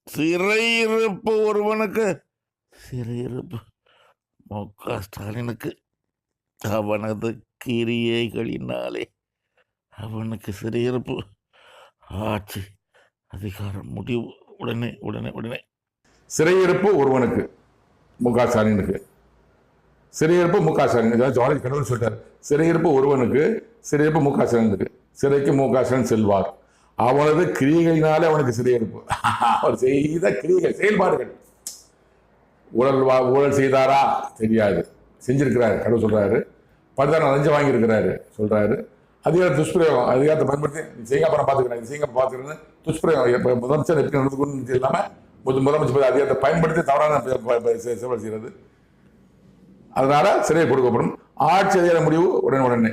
சிறையிருப்பு ஒருவனுக்கு சிறையிருப்பு மு.க. ஸ்டாலினுக்கு அவனது கிரியைகளினாலே அவனுக்கு சிறையிருப்பு. ஆட்சி அதிகாரம் முடிவு. உடனே உடனே உடனே. சிறையிருப்பு ஒருவனுக்கு மு.க. ஸ்டாலினுக்கு சிறையிருப்பு மு.க. ஸ்டாலின் ஜார்ஜ் கடவுள் சொல்றார். சிறையிருப்பு ஒருவனுக்கு சிறையிருப்பு மு.க. ஸ்டாலினுக்கு. சிறைக்கு மு.க. ஸ்டாலின் செல்வார். அவனது கிரியைகளினாலே அவனுக்கு சிறையிருப்பு. அவர் செய்த கிரியைகள் செயல்பாடுகள். ஊழல் செய்தாரா தெரியாது, செஞ்சிருக்கிறாரு. கடவுள் சொல்றாரு. படுதான லஞ்சம் வாங்கியிருக்கிறாரு சொல்றாரு. அதிகார துஷ்பிரயோகம், அதிகாரத்தை பயன்படுத்தி செய்ய அப்புறம் பார்த்துக்கிறேன், செய்ய பார்த்துக்கிறேன். துஷ்பிரயோகம் இப்போ முதலமைச்சர் எப்படி நடந்துக்கணும்னு இல்லாமல் முதலமைச்சர் அதிகாரத்தை பயன்படுத்தி தவறான சேவல் செய்கிறது. அதனால சிறையை கொடுக்கப்படும். ஆட்சி அதிகார முடிவு உடனே.